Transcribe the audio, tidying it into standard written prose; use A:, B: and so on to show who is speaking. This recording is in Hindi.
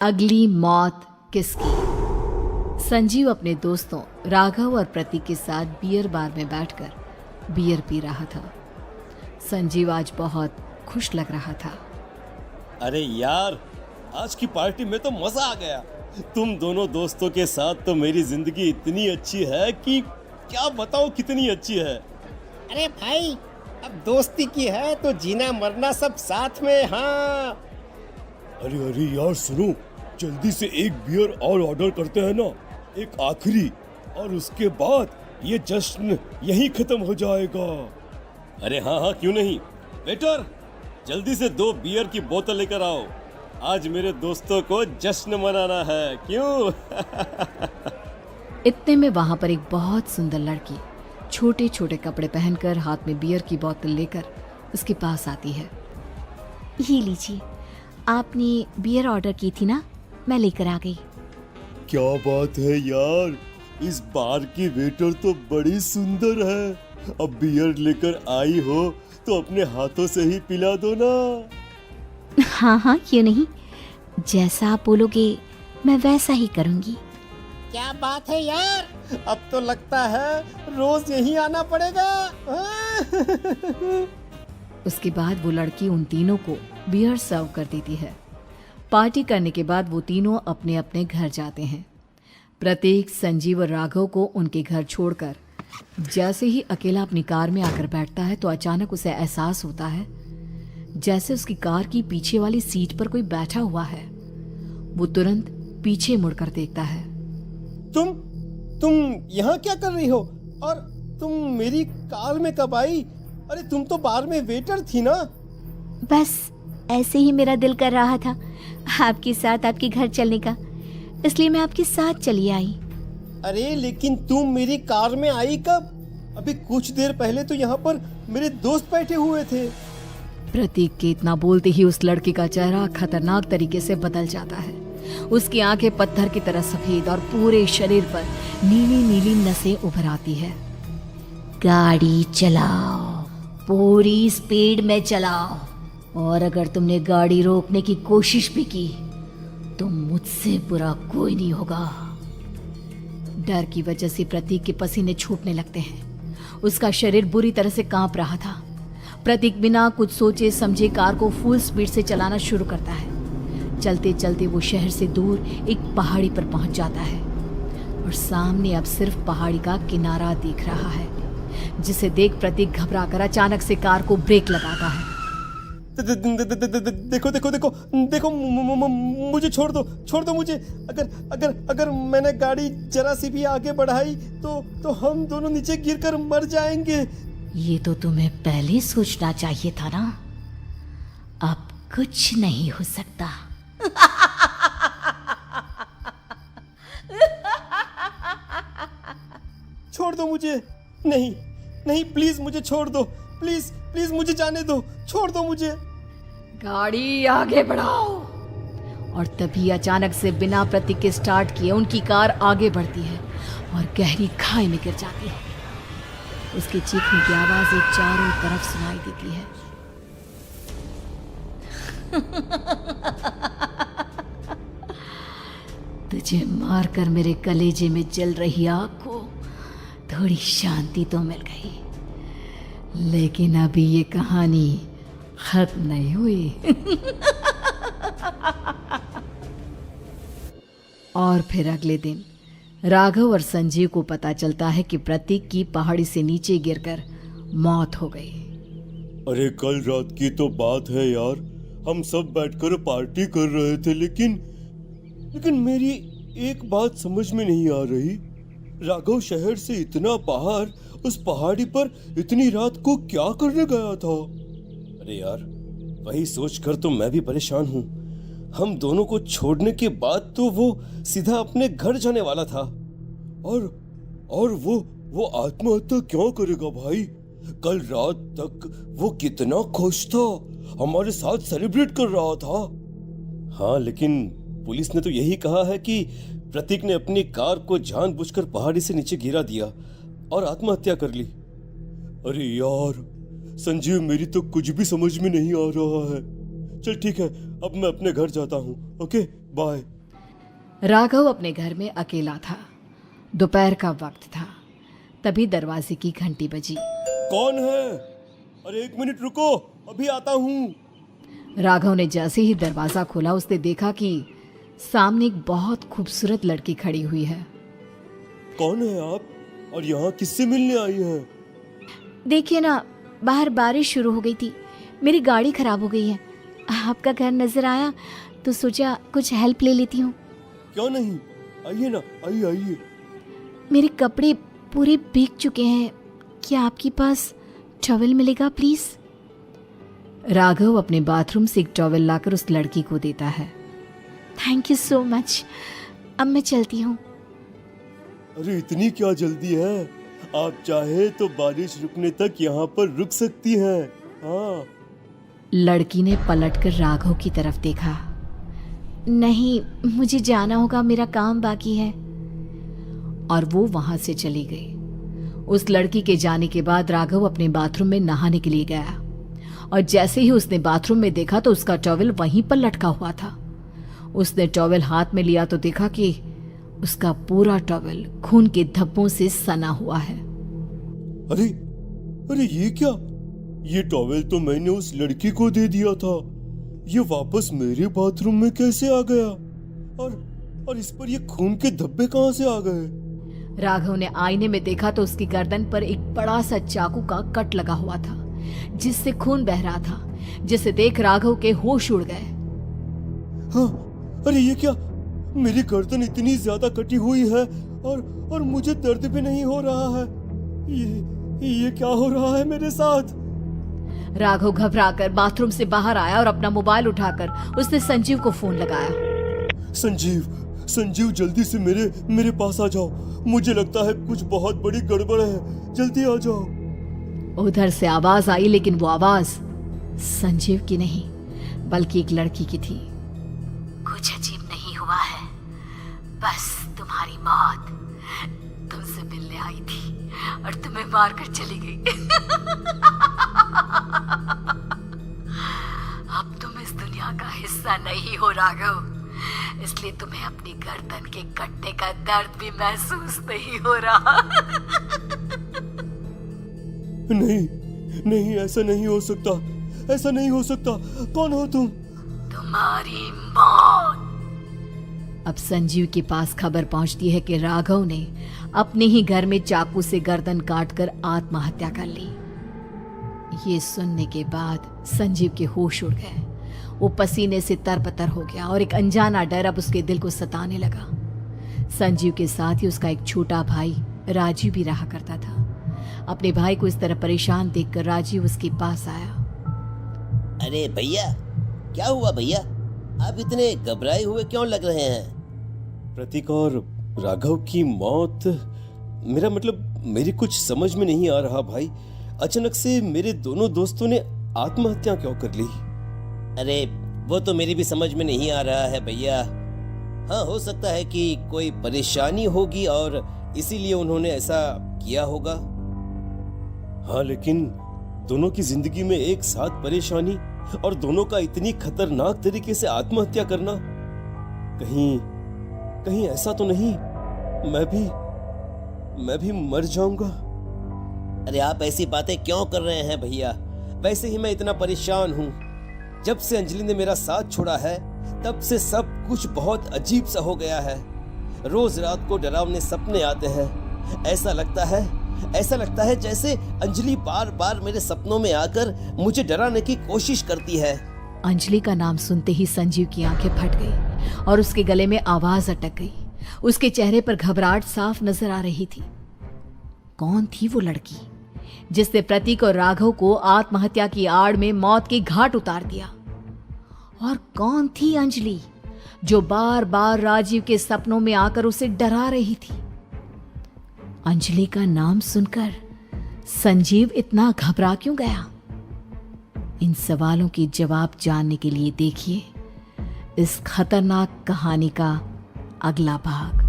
A: अगली मौत किसकी। संजीव अपने दोस्तों राघव और प्रतीक के साथ बियर बार में बैठकर बियर पी रहा था। संजीव आज बहुत खुश लग रहा था।
B: अरे यार, आज की पार्टी में तो मजा आ गया। तुम दोनों दोस्तों के साथ तो मेरी जिंदगी इतनी अच्छी है कि क्या बताओ कितनी अच्छी है।
C: अरे भाई, अब दोस्ती की है तो जीना मरना सब साथ में। हाँ
B: अरे अरे यार सुनो, जल्दी से एक बियर और ऑर्डर करते हैं ना, एक आखिरी, और उसके बाद ये जश्न यहीं खत्म हो जाएगा। अरे हाँ हाँ, क्यों नहीं। वेटर, जल्दी से 2 बियर की बोतल लेकर आओ। आज मेरे दोस्तों को जश्न मनाना है, क्यों?
A: इतने में वहां पर एक बहुत सुंदर लड़की छोटे छोटे कपड़े पहनकर हाथ में बियर की बोतल लेकर उसके पास आती है।
D: ये लीजिए, आपने बियर ऑर्डर की थी ना, मैं लेकर आ गई।
B: क्या बात है यार, इस बार की वेटर तो बड़ी सुंदर है। अब बियर लेकर आई हो तो अपने हाथों से ही पिला दो ना।
D: हाँ हाँ, क्यों नहीं, जैसा आप बोलोगे मैं वैसा ही करूँगी।
C: क्या बात है यार, अब तो लगता है रोज यहीं आना पड़ेगा।
A: उसके बाद वो लड़की उन तीनों को बियर सर्व कर देती है। पार्टी करने के बाद वो तीनों अपने अपने घर जाते हैं। प्रतीक, संजीव और राघव को उनके घर छोड़कर जैसे ही अकेला अपनी कार में आकर बैठता है तो अचानक उसे एहसास होता है जैसे उसकी कार की पीछे वाली सीट पर कोई बैठा हुआ है। वो तुरंत पीछे मुड़कर देखता है।
C: तुम यहाँ क्या कर रही हो? और तुम मेरी कार में कब आई? अरे तुम तो बार में वेटर थी ना।
D: बस ऐसे ही मेरा दिल कर रहा था आपके साथ आपके घर चलने का, इसलिए मैं आपके साथ चली आई।
C: अरे लेकिन तुम मेरी कार में आई कब? अभी कुछ देर पहले तो यहाँ पर मेरे दोस्त बैठे हुए थे।
A: प्रतीक के इतना बोलते ही उस लड़के का चेहरा खतरनाक तरीके से बदल जाता है। उसकी आंखें पत्थर की तरह सफेद और पूरे शरीर पर नीली नीली नसें उभर आती है।
D: गाड़ी चलाओ, पूरी स्पीड में चलाओ, और अगर तुमने गाड़ी रोकने की कोशिश भी की तो मुझसे बुरा कोई नहीं होगा।
A: डर की वजह से प्रतीक के पसीने छूटने लगते हैं। उसका शरीर बुरी तरह से कांप रहा था। प्रतीक बिना कुछ सोचे समझे कार को फुल स्पीड से चलाना शुरू करता है। चलते चलते वो शहर से दूर एक पहाड़ी पर पहुंच जाता है और सामने अब सिर्फ पहाड़ी का किनारा दिख रहा है, जिसे देख प्रतीक घबराकर अचानक से कार को ब्रेक लगाता है।
C: देखो देखो देखो देखो, मुझे छोड़ दो मुझे। अगर मैंने गाड़ी जरा सी भी आगे बढ़ाई तो हम दोनों नीचे गिरकर मर जाएंगे।
D: ये तो तुम्हें पहले सोचना चाहिए था ना। अब कुछ नहीं हो सकता।
C: छोड़ दो मुझे। नहीं नहीं, प्लीज मुझे छोड़ दो। प्लीज प्लीज मुझे जाने दो, छोड़ दो मुझे।
A: गाड़ी आगे बढ़ाओ। और तभी अचानक से बिना प्रतीक के स्टार्ट किए उनकी कार आगे बढ़ती है और गहरी खाई में गिर जाती है। उसके चीखने की आवाज एक चारों तरफ सुनाई देती है। तुझे मारकर मेरे कलेजे में जल रही आग को थोड़ी शांति तो मिल गई, लेकिन अभी ये कहानी खत्म नहीं हुई। और फिर अगले दिन राघव और संजीव को पता चलता है कि प्रतीक की पहाड़ी से नीचे गिरकर मौत हो गई।
B: अरे कल रात की तो बात है यार, हम सब बैठकर पार्टी कर रहे थे, लेकिन मेरी एक बात समझ में नहीं आ रही। राघव शहर से इतना बाहर उस पहाड़ी पर इतनी रात को क्या करने गया था? अरे यार, वही सोचकर तो मैं भी परेशान हूँ। हम दोनों को छोड़ने के बाद तो वो सीधा अपने घर जाने वाला था, और वो आत्महत्या क्यों करेगा भाई? कल रात तक वो कितना खुश था, हमारे साथ सेलिब्रेट कर रहा था। हाँ, लेकिन पुलिस ने तो यही कहा है कि प्रतीक ने अपनी कार को जानबूझकर पहाड़ी से नीचे गिरा दिया और आत्महत्या कर ली। अरे यार संजीव, मेरी तो कुछ भी समझ में नहीं आ रहा है। चल ठीक है, अब मैं अपने घर जाता हूँ। ओके। बाय।
A: राघव अपने घर में अकेला था। दोपहर का वक्त था। तभी दरवाजे की घंटी बजी।
B: कौन है? अरे 1 मिनट रुको, अभी आता हूँ।
A: राघव ने जैसे ही दरवाजा खोला उसने देखा कि सामने एक बहुत खूबसूरत लड़की खड़ी हुई है।
B: कौन है आप और यहाँ किससे मिलने आई है?
A: देखिए ना, बाहर बारिश शुरू हो गई थी, मेरी गाड़ी खराब हो गई है। आपका घर नजर आया तो सोचा कुछ हेल्प ले लेती हूँ।
B: क्यों नहीं, आइए ना, आइए आइए।
A: मेरे कपड़े पूरे भीग चुके हैं, क्या आपके पास टॉवल मिलेगा प्लीज? राघव अपने बाथरूम से एक टॉवल लाकर उस लड़की को देता है। थैंक यू सो मच, अब मैं चलती हूँ।
B: अरे इतनी क्या जल्दी है? आप चाहे तो बारिश रुकने तक यहाँ पर रुक सकती हैं। हाँ।
A: लड़की ने पलटकर राघव की तरफ देखा। नहीं, मुझे जाना होगा, मेरा काम बाकी है। और वो वहां से चली गई। उस लड़की के जाने के बाद राघव अपने बाथरूम में नहाने के लिए गया और जैसे ही उसने बाथरूम में देखा तो उसका टॉवल वहीं पर लटका हुआ था। उसने टॉवल हाथ में लिया तो देखा कि उसका पूरा टॉवल खून के धब्बों से सना हुआ है।
B: अरे अरे ये क्या? ये टॉवल तो मैंने उस लड़की को दे दिया था। ये वापस मेरे बाथरूम में कैसे आ गया? और इस पर ये खून के धब्बे कहां से आ गए?
A: राघव ने आईने में देखा तो उसकी गर्दन पर एक बड़ा सा चाकू का कट लगा हुआ था जिससे खून बह रहा था, जिसे देख राघव के होश उड़ गए।
B: हाँ, अरे ये क्या? मेरी गर्दन इतनी ज्यादा कटी हुई है और मुझे दर्द भी नहीं हो रहा है। ये क्या हो रहा है मेरे साथ?
A: राघव घबराकर बाथरूम से बाहर आया और अपना मोबाइल उठाकर उसने संजीव को फोन लगाया।
B: संजीव जल्दी से मेरे पास आ जाओ। मुझे लगता है कुछ बहुत बड़ी गड़बड़ है, जल्दी आ जाओ।
A: उधर से आवाज आई, लेकिन वो आवाज संजीव की नहीं बल्कि एक लड़की की थी। कुछ अजीब नहीं हुआ है, बस तुम्हारी मौत तुमसे मिलने आई थी और तुम्हें मारकर चली गई। अब तुम इस दुनिया का हिस्सा नहीं हो राघव, इसलिए तुम्हें अपनी गर्दन के कटने का दर्द भी महसूस नहीं हो रहा।
B: नहीं, ऐसा नहीं हो सकता, ऐसा नहीं हो सकता। कौन हो तुम?
A: तुम्हारी मौत। अब संजीव के पास खबर पहुंचती है कि राघव ने अपने ही घर में चाकू से गर्दन काटकर आत्महत्या कर ली। ये सुनने के बाद संजीव के होश उड़ गए। वो पसीने से तरबतर हो गया और एक अनजाना डर अब उसके दिल को सताने लगा। संजीव के साथ ही उसका एक छोटा भाई राजीव भी रहा करता था। अपने भाई को इस तरह परेशान देखकर राजीव उसके पास आया।
E: अरे भैया, क्या हुआ भैया? आप इतने घबराए हुए क्यों लग रहे हैं?
B: प्रतीक और राघव की मौत, मेरा मतलब मेरी कुछ समझ में नहीं आ रहा भाई। अचानक से मेरे दोनों दोस्तों ने आत्महत्या क्यों कर ली?
E: अरे वो तो मेरी भी समझ में नहीं आ रहा है भैया। हाँ, हो सकता है कि कोई परेशानी होगी और इसीलिए उन्होंने ऐसा किया होगा।
B: हाँ, लेकिन दोनों की जिंदगी में एक साथ परेशानी और दोनों का इतनी खतरनाक तरीके से आत्महत्या करना, कहीं ऐसा तो नहीं मैं भी मर जाऊंगा?
E: अरे आप ऐसी बातें क्यों कर रहे हैं भैया? वैसे ही मैं इतना परेशान हूँ। जब से अंजलि ने मेरा साथ छोड़ा है तब से सब कुछ बहुत अजीब सा हो गया है। रोज रात को डरावने सपने आते हैं। ऐसा लगता है जैसे अंजलि बार बार मेरे सपनों में आकर मुझे डराने की कोशिश करती है।
A: अंजलि का नाम सुनते ही संजीव की आंखें फट गई और उसके गले में आवाज अटक गई। उसके चेहरे पर घबराहट साफ नजर आ रही थी। कौन थी वो लड़की जिसने प्रतीक और राघव को आत्महत्या की आड़ में मौत के घाट उतार दिया? और कौन थी अंजलि जो बार बार राजीव के सपनों में आकर उसे डरा रही थी? अंजलि का नाम सुनकर संजीव इतना घबरा क्यों गया? इन सवालों के जवाब जानने के लिए देखिए इस खतरनाक कहानी का अगला भाग।